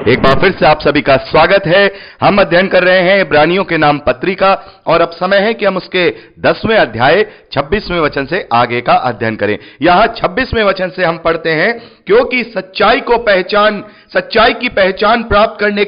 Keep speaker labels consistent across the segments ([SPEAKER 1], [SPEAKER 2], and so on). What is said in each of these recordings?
[SPEAKER 1] एक बार फिर से आप सभी का स्वागत है। हम अध्ययन कर रहे हैं इब्रानियों के नाम पत्री का, और अब समय है कि हम उसके 10वें अध्याय 26वें वचन से आगे का अध्ययन करें। यहां 26वें वचन से हम पढ़ते हैं, क्योंकि सच्चाई की पहचान प्राप्त करने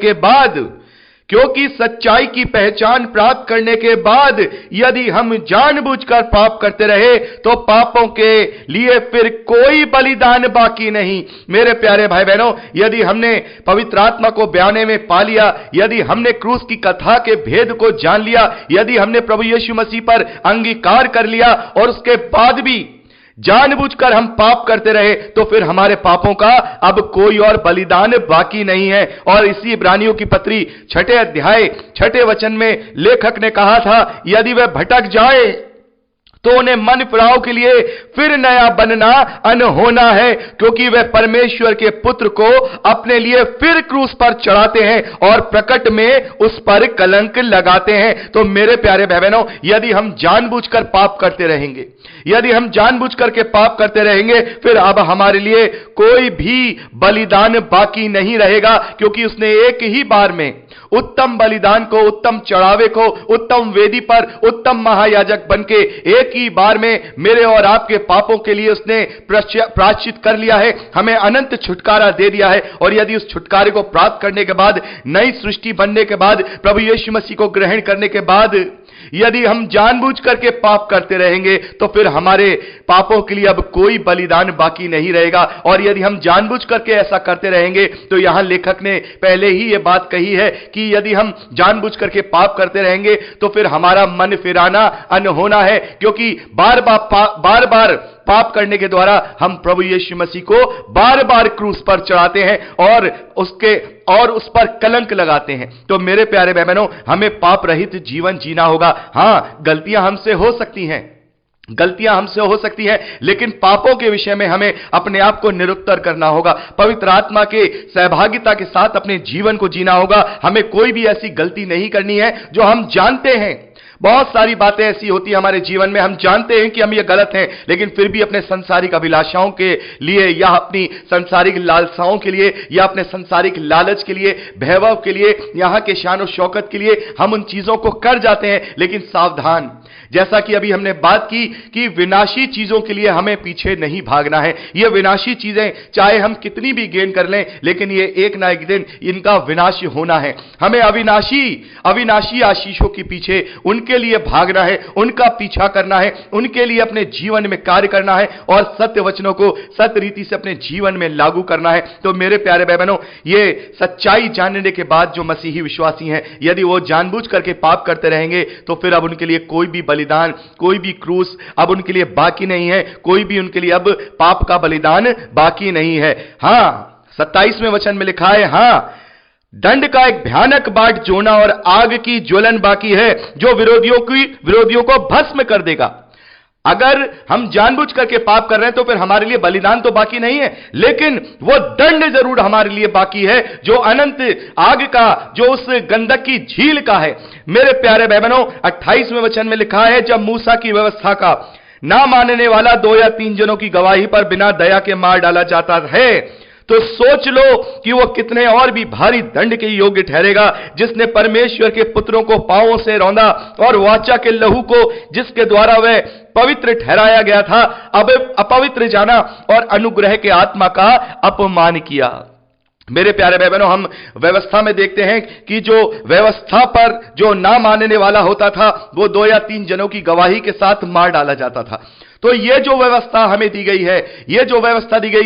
[SPEAKER 1] के बाद यदि हम जानबूझकर पाप करते रहे तो पापों के लिए फिर कोई बलिदान बाकी नहीं। मेरे प्यारे भाई बहनों, यदि हमने पवित्र आत्मा को बयाने में पा लिया, यदि हमने क्रूस की कथा के भेद को जान लिया, यदि हमने प्रभु यीशु मसीह पर अंगीकार कर लिया और उसके बाद भी जानबूझकर हम पाप करते रहे, तो फिर हमारे पापों का अब कोई और बलिदान बाकी नहीं है। और इसी इब्रानियों की पत्री 6 अध्याय 6 वचन में लेखक ने कहा था, यदि वह भटक जाए तो उन्हें मन फिराव के लिए फिर नया बनना अनहोना है, क्योंकि वे परमेश्वर के पुत्र को अपने लिए फिर क्रूस पर चढ़ाते हैं और प्रकट में उस पर कलंक लगाते हैं। तो मेरे प्यारे भाई बहनों, यदि हम जानबूझकर पाप करते रहेंगे, फिर अब हमारे लिए कोई भी बलिदान बाकी नहीं रहेगा, क्योंकि उसने एक ही बार में उत्तम बलिदान को, उत्तम चढ़ावे को, उत्तम वेदी पर उत्तम महायाजक बनके एक ही बार में मेरे और आपके पापों के लिए उसने प्रायश्चित कर लिया है, हमें अनंत छुटकारा दे दिया है। और यदि उस छुटकारे को प्राप्त करने के बाद, नई सृष्टि बनने के बाद, प्रभु यीशु मसीह को ग्रहण करने के बाद यदि हम जानबूझ करके पाप करते रहेंगे, तो फिर हमारे पापों के लिए अब कोई बलिदान बाकी नहीं रहेगा। और यदि हम जानबूझ करके ऐसा करते रहेंगे, तो यहां लेखक ने पहले ही यह बात कही है कि यदि हम जानबूझ करके पाप करते रहेंगे तो फिर हमारा मन फिराना अनहोना है, क्योंकि बार बार पाप करने के द्वारा हम प्रभु यीशु मसीह को बार बार क्रूस पर चढ़ाते हैं और उस पर कलंक लगाते हैं। तो मेरे प्यारे भाई बहनों, हमें पाप रहित जीवन जीना होगा। हां, गलतियां हमसे हो सकती हैं, लेकिन पापों के विषय में हमें अपने आप को निरुत्तर करना होगा, पवित्र आत्मा के सहभागिता के साथ अपने जीवन को जीना होगा। हमें कोई भी ऐसी गलती नहीं करनी है जो हम जानते हैं। बहुत सारी बातें ऐसी होती है हमारे जीवन में, हम जानते हैं कि हम ये गलत हैं, लेकिन फिर भी अपने सांसारिक अभिलाषाओं के लिए, या अपनी सांसारिक लालसाओं के लिए, या अपने सांसारिक लालच के लिए, वैभव के लिए, यहां के शान और शौकत के लिए हम उन चीजों को कर जाते हैं। लेकिन सावधान, जैसा कि अभी हमने बात की कि विनाशी चीजों के लिए हमें पीछे नहीं भागना है। ये विनाशी चीजें चाहे हम कितनी भी गेन कर लें, लेकिन ये एक ना एक दिन इनका विनाश होना है। हमें अविनाशी आशीषों के पीछे, उनके लिए भागना है, उनका पीछा करना है, उनके लिए अपने जीवन में कार्य करना है और सत्य वचनों को सत्य रीति से अपने जीवन में लागू करना है। तो मेरे प्यारे भाई बहनों, ये सच्चाई जानने के बाद जो मसीही विश्वासी हैं, यदि वो जानबूझ करके पाप करते रहेंगे, तो फिर अब उनके लिए कोई भी बलिदान, कोई भी क्रूस अब उनके लिए बाकी नहीं है, कोई भी उनके लिए अब पाप का बलिदान बाकी नहीं है। हां, 27वें वचन में लिखा है, हां, दंड का एक भयानक बाट जोना और आग की ज्वलन बाकी है, जो विरोधियों को भस्म कर देगा। अगर हम जानबूझ करके पाप कर रहे हैं, तो फिर हमारे लिए बलिदान तो बाकी नहीं है, लेकिन वो दंड जरूर हमारे लिए बाकी है, जो अनंत आग का, जो उस गंधक की झील का है। मेरे प्यारे भाई बहनों, 28वें वचन में लिखा है, जब मूसा की व्यवस्था का ना मानने वाला 2 या 3 जनों की गवाही पर बिना दया के मार डाला जाता है, तो सोच लो कि वो कितने और भी भारी दंड के योग्य ठहरेगा, जिसने परमेश्वर के पुत्रों को पांवों से रौंदा और वाचा के लहू को, जिसके द्वारा वह पवित्र ठहराया गया था, अब अपवित्र जाना और अनुग्रह के आत्मा का अपमान किया। मेरे प्यारे भाई बहनों, हम व्यवस्था में देखते हैं कि जो व्यवस्था पर जो ना मानने वाला होता था, वो 2 या 3 जनों की गवाही के साथ मार डाला जाता था। तो ये जो व्यवस्था हमें दी गई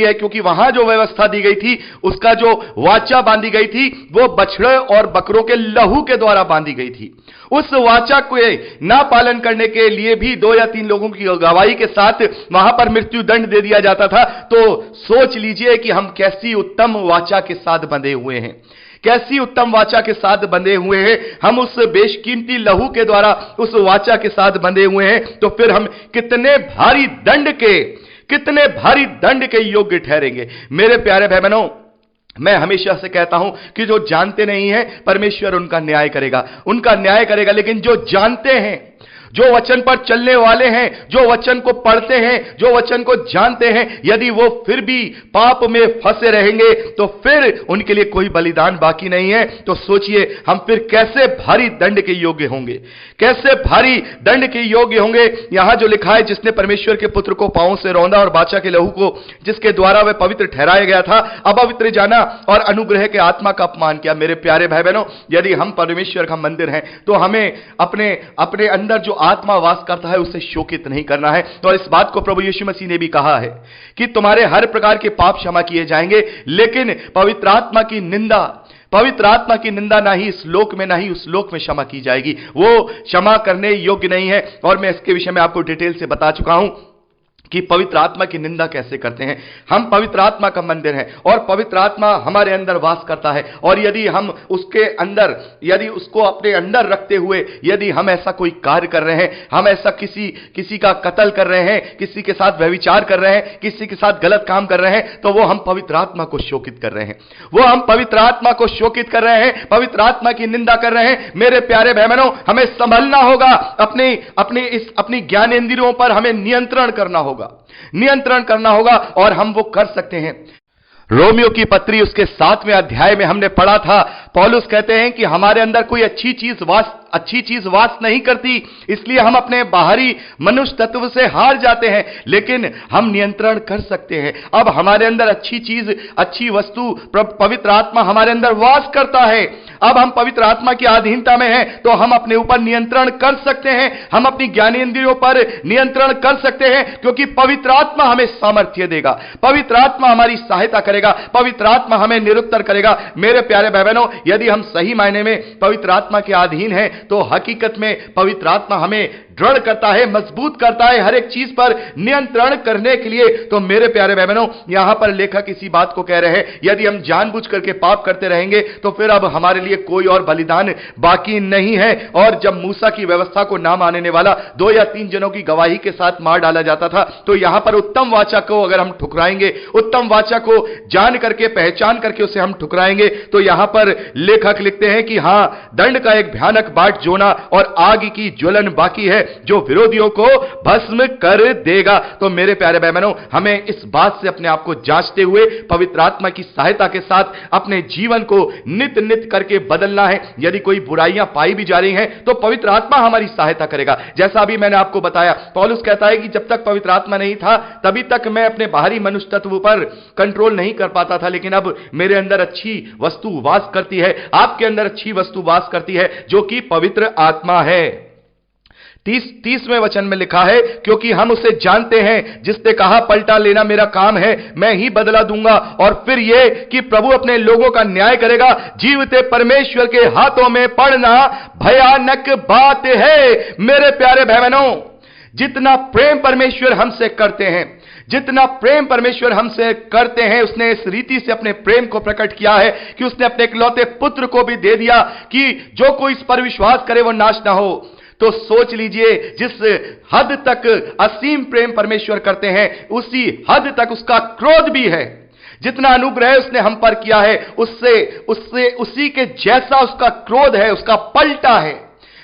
[SPEAKER 1] है, क्योंकि वहां जो व्यवस्था दी गई थी, उसका जो वाचा बांधी गई थी, वो बछड़े और बकरों के लहू के द्वारा बांधी गई थी। उस वाचा को ना पालन करने के लिए भी 2 या 3 लोगों की गवाही के साथ वहां पर मृत्यु दंड दे दिया जाता था। तो सोच लीजिए कि हम कैसी उत्तम वाचा के साथ बंधे हुए हैं, कैसी उत्तम वाचा के साथ बंधे हुए हैं। हम उस बेशकीमती लहू के द्वारा उस वाचा के साथ बंधे हुए हैं, तो फिर हम कितने भारी दंड के योग्य ठहरेंगे। मेरे प्यारे भाई बहनों, मैं हमेशा से कहता हूं कि जो जानते नहीं हैं, परमेश्वर उनका न्याय करेगा, लेकिन जो जानते हैं, जो वचन पर चलने वाले हैं, जो वचन को पढ़ते हैं, जो वचन को जानते हैं, यदि वो फिर भी पाप में फंसे रहेंगे तो फिर उनके लिए कोई बलिदान बाकी नहीं है। तो सोचिए हम फिर कैसे भारी दंड के योग्य होंगे, कैसे भारी दंड के योग्य होंगे। यहां जो लिखा है, जिसने परमेश्वर के पुत्र को पांवों से रौंदा और बाचा के लहू को जिसके द्वारा वह पवित्र ठहराया गया था, अपवित्र जाना और अनुग्रह के आत्मा का अपमान किया। मेरे प्यारे भाई बहनों, यदि हम परमेश्वर का मंदिर हैं तो हमें अपने अपने अंदर जो आत्मा वास करता है उसे शोकित नहीं करना है। और इस बात को प्रभु यीशु मसीह ने भी कहा है कि तुम्हारे हर प्रकार के पाप क्षमा किए जाएंगे, लेकिन पवित्र आत्मा की निंदा ना ही इस लोक में ना ही उस लोक में क्षमा की जाएगी। वो क्षमा करने योग्य नहीं है। और मैं इसके विषय में आपको डिटेल से बता चुका हूं कि पवित्र आत्मा की निंदा कैसे करते हैं। हम पवित्र आत्मा का मंदिर हैं और पवित्र आत्मा हमारे अंदर वास करता है। और यदि हम उसके अंदर, यदि उसको अपने अंदर रखते हुए यदि हम ऐसा कोई कार्य कर रहे हैं, हम ऐसा किसी का कत्ल कर रहे हैं, किसी के साथ व्यभिचार कर रहे हैं, किसी के साथ गलत काम कर रहे हैं, तो वो हम पवित्र आत्मा को शोकित कर रहे हैं, वो हम पवित्र आत्मा को शोकित कर रहे हैं, पवित्र आत्मा की निंदा कर रहे हैं। मेरे प्यारे बहनों, हमें संभलना होगा, अपनी ज्ञानेंद्रियों पर हमें नियंत्रण करना होगा, नियंत्रण करना होगा। और हम वो कर सकते हैं। रोमियो की पत्री उसके 7वें अध्याय में हमने पढ़ा था, पौलुस कहते हैं कि हमारे अंदर कोई अच्छी चीज वास नहीं करती, इसलिए हम अपने बाहरी मनुष्य तत्व से हार जाते हैं, लेकिन हम नियंत्रण कर सकते हैं। अब हमारे अंदर अच्छी चीज, अच्छी वस्तु, पवित्र आत्मा हमारे अंदर वास करता है। अब हम पवित्र आत्मा की अधीनता में हैं, तो हम अपने ऊपर नियंत्रण कर सकते हैं, हम अपनी ज्ञानेंद्रियों पर नियंत्रण कर सकते हैं, क्योंकि पवित्र आत्मा हमें सामर्थ्य देगा, पवित्र आत्मा हमारी सहायता करेगा, पवित्र आत्मा हमें निरुत्तर करेगा। मेरे प्यारे भाई बहनों, यदि हम सही मायने में पवित्र आत्मा के अधीन हैं तो हकीकत में पवित्र आत्मा हमें दृढ़ करता है, मजबूत करता है हर एक चीज पर नियंत्रण करने के लिए। तो मेरे प्यारे भाई बहनों, यहां पर लेखक इसी बात को कह रहे हैं, यदि हम जानबूझ करके पाप करते रहेंगे तो फिर अब हमारे लिए कोई और बलिदान बाकी नहीं है। और जब मूसा की व्यवस्था को ना मानने वाला 2 या 3 जनों की गवाही के साथ मार डाला जाता था, तो यहां पर उत्तम वाचा को अगर हम ठुकराएंगे, उत्तम वाचा को जान करके, पहचान करके उसे हम ठुकराएंगे, तो यहां पर लेखक लिखते हैं कि हां, दंड का एक भयानक बाट जोना और आग की ज्वलन बाकी है जो विरोधियों को भस्म कर देगा। तो मेरे प्यारे भाई बहनों, हमें इस बात से अपने आप को जांचते हुए पवित्र आत्मा की सहायता के साथ अपने जीवन को नित नित करके बदलना है। यदि कोई बुराइयां पाई भी जा रही हैं तो पवित्र आत्मा हमारी सहायता करेगा। जैसा अभी मैंने आपको बताया, पौलुस कहता है कि जब तक पवित्र आत्मा नहीं था तभी तक मैं अपने बाहरी मनुष्य तत्व पर कंट्रोल नहीं कर पाता था, लेकिन अब मेरे अंदर अच्छी वस्तु वास करती है, आपके अंदर अच्छी वस्तु वास करती है, जो कि पवित्र आत्मा है। 30वें वचन में लिखा है, क्योंकि हम उसे जानते हैं जिसने कहा, पलटा लेना मेरा काम है, मैं ही बदला दूंगा। और फिर यह कि प्रभु अपने लोगों का न्याय करेगा। जीवते परमेश्वर के हाथों में पड़ना भयानक बात है। मेरे प्यारे भाई बहनों, जितना प्रेम परमेश्वर हमसे करते हैं, जितना प्रेम परमेश्वर हमसे करते हैं, उसने इस रीति से अपने प्रेम को प्रकट किया है कि उसने अपने इकलौते पुत्र को भी दे दिया कि जो कोई इस पर विश्वास करे वो नाश ना हो। तो सोच लीजिए, जिस हद तक असीम प्रेम परमेश्वर करते हैं, उसी हद तक उसका क्रोध भी है। जितना अनुग्रह उसने हम पर किया है, उससे उसी के जैसा उसका क्रोध है, उसका पलटा है।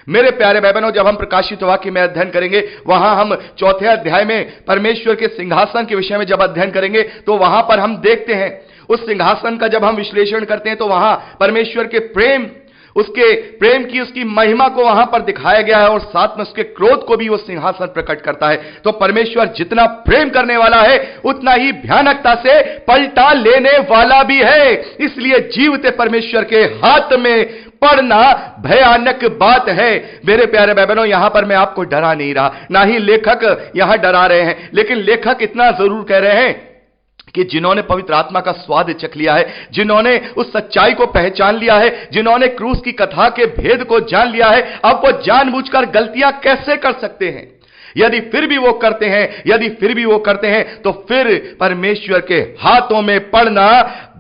[SPEAKER 1] मेरे प्यारे भाई बहनों, जब हम प्रकाशित वाक्य में अध्ययन करेंगे, वहां हम 4थे अध्याय में परमेश्वर के सिंहासन के विषय में जब अध्ययन करेंगे, तो वहां पर हम देखते हैं उस सिंहासन का जब हम विश्लेषण करते हैं, तो वहां परमेश्वर के प्रेम, उसके प्रेम की, उसकी महिमा को वहां पर दिखाया गया है, और साथ में उसके क्रोध को भी वो सिंहासन प्रकट करता है। तो परमेश्वर जितना प्रेम करने वाला है, उतना ही भयानकता से पलटा लेने वाला भी है। इसलिए जीवते परमेश्वर के हाथ में पड़ना भयानक बात है। मेरे प्यारे भाई बहनों, यहां पर मैं आपको डरा नहीं रहा, ना ही लेखक यहां डरा रहे हैं, लेकिन लेखक इतना जरूर कह रहे हैं कि जिन्होंने पवित्र आत्मा का स्वाद चख लिया है, जिन्होंने उस सच्चाई को पहचान लिया है, जिन्होंने क्रूस की कथा के भेद को जान लिया है, अब वो जानबूझकर गलतियां कैसे कर सकते हैं? यदि फिर भी वो करते हैं, तो फिर परमेश्वर के हाथों में पड़ना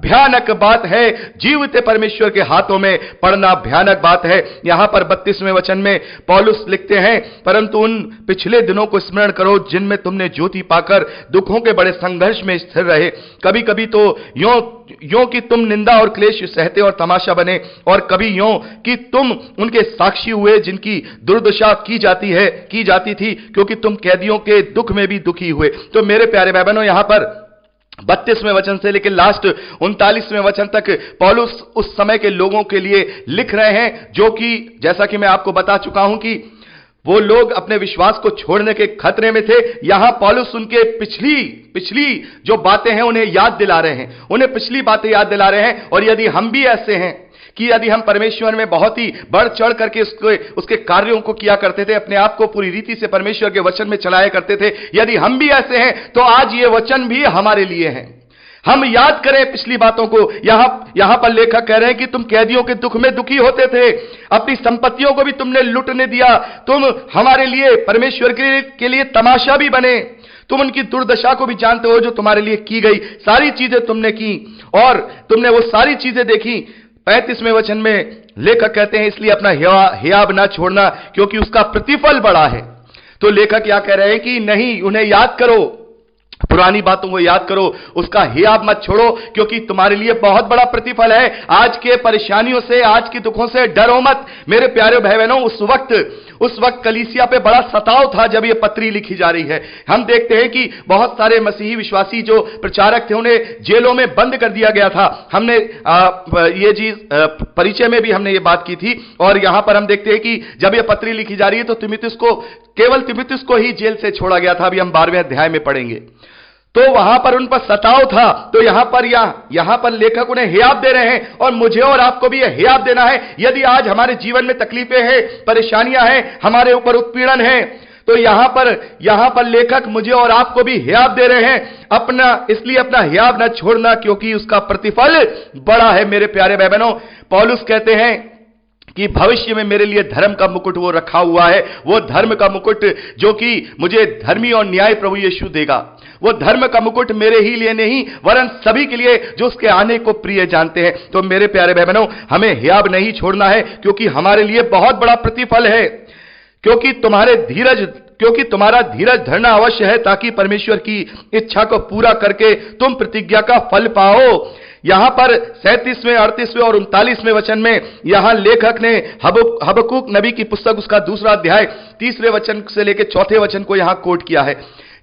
[SPEAKER 1] भयानक बात है। जीवते परमेश्वर के हाथों में पड़ना भयानक बात है। यहां पर 32वें वचन में पौलुस लिखते हैं, परंतु उन पिछले दिनों को स्मरण करो जिनमें तुमने ज्योति पाकर दुखों के बड़े संघर्ष में स्थिर रहे। कभी कभी तो यों कि तुम निंदा और क्लेश सहते और तमाशा बने, और कभी यों कि तुम उनके साक्षी हुए जिनकी दुर्दशा की जाती थी, क्योंकि तुम कैदियों के दुख में भी दुखी हुए। तो मेरे प्यारे भाई बहनों, यहां पर 32वें वचन से लेकर लास्ट 39वें वचन तक पौलुस उस समय के लोगों के लिए लिख रहे हैं, जो कि जैसा कि मैं आपको बता चुका हूं कि वो लोग अपने विश्वास को छोड़ने के खतरे में थे। यहां पौलुस उनके पिछली जो बातें हैं उन्हें याद दिला रहे हैं, उन्हें पिछली बातें याद दिला रहे हैं। और यदि हम भी ऐसे हैं कि यदि हम परमेश्वर में बहुत ही बढ़ चढ़ करके उसके कार्यों को किया करते थे, अपने आप को पूरी रीति से परमेश्वर के वचन में चलाया करते थे, यदि हम भी ऐसे हैं तो आज ये वचन भी हमारे लिए है। हम याद करें पिछली बातों को। यहां पर लेखक कह रहे हैं कि तुम कैदियों के दुख में दुखी होते थे, अपनी संपत्तियों को भी तुमने लुटने दिया, तुम हमारे लिए परमेश्वर के लिए तमाशा भी बने, तुम उनकी दुर्दशा को भी जानते हो जो तुम्हारे लिए की गई। सारी चीजें तुमने की और तुमने वो सारी चीजें देखी। 35वें वचन में लेखक कहते हैं, इसलिए अपना हियाब ना छोड़ना, क्योंकि उसका प्रतिफल बड़ा है। तो लेखक क्या कह रहे हैं कि नहीं, उन्हें याद करो, पुरानी बातों को याद करो, उसका हियाब मत छोड़ो, क्योंकि तुम्हारे लिए बहुत बड़ा प्रतिफल है। आज के परेशानियों से, आज के दुखों से डरो मत मेरे प्यारे भाई बहनों। उस वक्त कलीसिया पे बड़ा सताव था जब ये पत्री लिखी जा रही है। हम देखते हैं कि बहुत सारे मसीही विश्वासी जो प्रचारक थे उन्हें जेलों में बंद कर दिया गया था। हमने ये चीज परिचय में भी हमने ये बात की थी। और यहां पर हम देखते हैं कि जब ये पत्री लिखी जा रही है तो केवल तिमुथियुस को ही जेल से छोड़ा गया था। अभी हम 12वें अध्याय में पढ़ेंगे। तो वहां पर उन पर सताव था। तो यहां पर लेखक उन्हें हियाब दे रहे हैं, और मुझे और आपको भी यह हियाब देना है। यदि आज हमारे जीवन में तकलीफें हैं, परेशानियां हैं, हमारे ऊपर उत्पीड़न है, तो यहां पर लेखक मुझे और आपको भी हियाब दे रहे हैं। इसलिए अपना हियाब न छोड़ना, क्योंकि उसका प्रतिफल बड़ा है। मेरे प्यारे भाई बहनों, पौलुस कहते हैं कि भविष्य में मेरे लिए धर्म का मुकुट वो रखा हुआ है, वो धर्म का मुकुट जो कि मुझे धर्मी और न्याय प्रभु यीशु देगा। वो धर्म का मुकुट मेरे ही लिए नहीं, वरन सभी के लिए जो उसके आने को प्रिय जानते हैं। तो मेरे प्यारे भाई बहनों, हमें हियाब नहीं छोड़ना है, क्योंकि हमारे लिए बहुत बड़ा प्रतिफल है। क्योंकि तुम्हारा धीरज धरना अवश्य है, ताकि परमेश्वर की इच्छा को पूरा करके तुम प्रतिज्ञा का फल पाओ। यहां पर 37वें, 38वें और 39वें वचन में यहां लेखक ने हबक्कूक नबी की पुस्तक उसका 2 अध्याय 3 वचन से लेकर 4 वचन को यहां कोट किया है।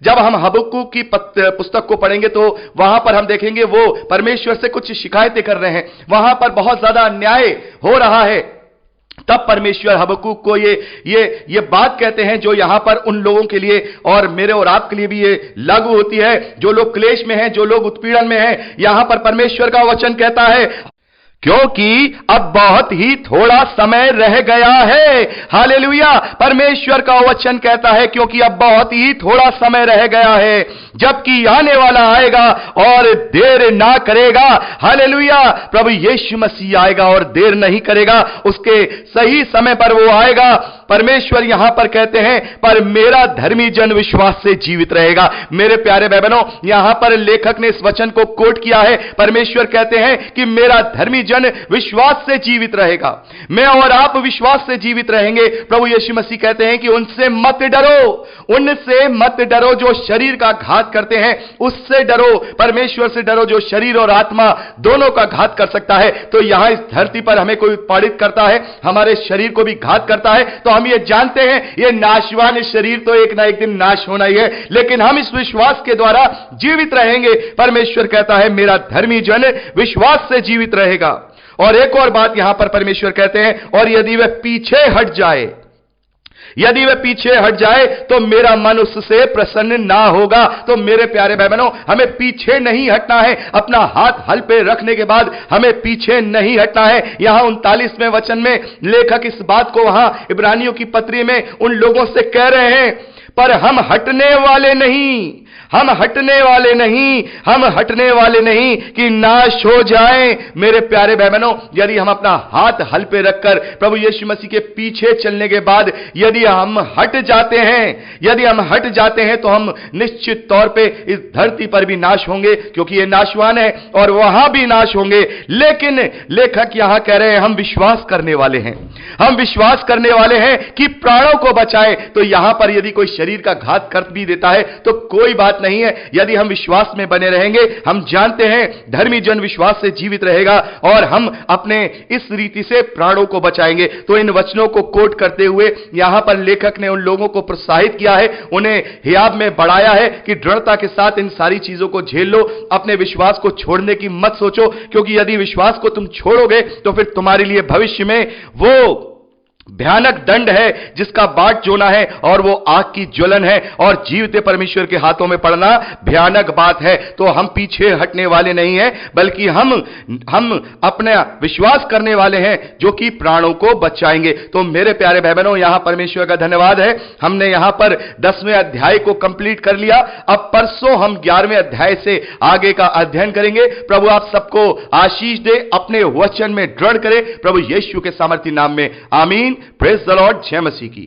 [SPEAKER 1] जब हम हबक्कूक की पुस्तक को पढ़ेंगे तो वहां पर हम देखेंगे वो परमेश्वर से कुछ शिकायतें कर रहे हैं, वहां पर बहुत ज्यादा अन्याय हो रहा है। तब परमेश्वर हबक्कूक को ये बात कहते हैं जो यहां पर उन लोगों के लिए और मेरे और आपके लिए भी ये लागू होती है, जो लोग क्लेश में हैं, जो लोग उत्पीड़न में हैं। यहां पर परमेश्वर का वचन कहता है, क्योंकि अब बहुत ही थोड़ा समय रह गया है। हालेलुया। परमेश्वर का वचन कहता है क्योंकि अब बहुत ही थोड़ा समय रह गया है, जबकि आने वाला आएगा और देर ना करेगा। हालेलुया। प्रभु यीशु मसीह आएगा और देर नहीं करेगा, उसके सही समय पर वो आएगा। परमेश्वर यहां पर कहते हैं, पर मेरा धर्मी जन विश्वास से जीवित रहेगा। मेरे प्यारे भाई बहनों, यहां पर लेखक ने इस वचन को कोट किया है। परमेश्वर कहते हैं कि मेरा धर्मी जन विश्वास से जीवित रहेगा। मैं और आप विश्वास से जीवित रहेंगे। प्रभु यीशु मसीह कहते हैं कि उनसे मत डरो जो शरीर का घात करते हैं, उससे डरो, परमेश्वर से डरो जो शरीर और आत्मा दोनों का घात कर सकता है। तो यहां इस धरती पर हमें कोई उत्पादित करता है, हमारे शरीर को भी घात करता है, तो हम ये जानते हैं ये नाशवान शरीर तो एक ना एक दिन नाश होना ही है, लेकिन हम इस विश्वास के द्वारा जीवित रहेंगे। परमेश्वर कहता है मेरा धर्मी जन विश्वास से जीवित रहेगा। और एक और बात यहां पर परमेश्वर कहते हैं, और यदि वह पीछे हट जाए तो मेरा मन उससे प्रसन्न ना होगा। तो मेरे प्यारे भाई बहनों, हमें पीछे नहीं हटना है। अपना हाथ हल पे रखने के बाद हमें पीछे नहीं हटना है। यहां 39वें वचन में लेखक इस बात को वहां इब्रानियों की पत्री में उन लोगों से कह रहे हैं, पर हम हटने वाले नहीं, हम हटने वाले नहीं, हम हटने वाले नहीं कि नाश हो जाएं। मेरे प्यारे भाई बहनों, यदि हम अपना हाथ हल पे रखकर प्रभु यीशु मसीह के पीछे चलने के बाद यदि हम हट जाते हैं, यदि हम हट जाते हैं, तो हम निश्चित तौर पे इस धरती पर भी नाश होंगे, क्योंकि ये नाशवान है और वहां भी नाश होंगे। लेकिन लेखक यहां कह रहे हैं हम विश्वास करने वाले हैं, हम विश्वास करने वाले हैं कि प्राणों को बचाए। तो यहां पर यदि कोई शरीर का घात कर भी देता है तो कोई बात नहीं है, यदि हम विश्वास में बने रहेंगे। हम जानते हैं धर्मी जन विश्वास से जीवित रहेगा और हम अपने इस रीति से प्राणों को बचाएंगे। तो इन वचनों को कोट करते हुए यहां पर लेखक ने उन लोगों को प्रोत्साहित किया है, उन्हें हियाब में बढ़ाया है कि दृढ़ता के साथ इन सारी चीजों को झेल लो, अपने विश्वास को छोड़ने की मत सोचो, क्योंकि यदि विश्वास को तुम छोड़ोगे तो फिर तुम्हारे लिए भविष्य में वो भयानक दंड है जिसका बाट जोना है, और वो आग की ज्वलन है, और जीवते परमेश्वर के हाथों में पड़ना भयानक बात है। तो हम पीछे हटने वाले नहीं हैं, बल्कि हम अपने विश्वास करने वाले हैं जो कि प्राणों को बचाएंगे। तो मेरे प्यारे भाई बहनों, यहां परमेश्वर का धन्यवाद है, हमने यहां पर 10वें अध्याय को कंप्लीट कर लिया। अब परसों हम 11वें अध्याय से आगे का अध्ययन करेंगे। प्रभु आप सबको आशीष दे, अपने वचन में दृढ़ करे, प्रभु यीशु के सामर्थी नाम में आमीन। Praise the Lord. जय मसीह की।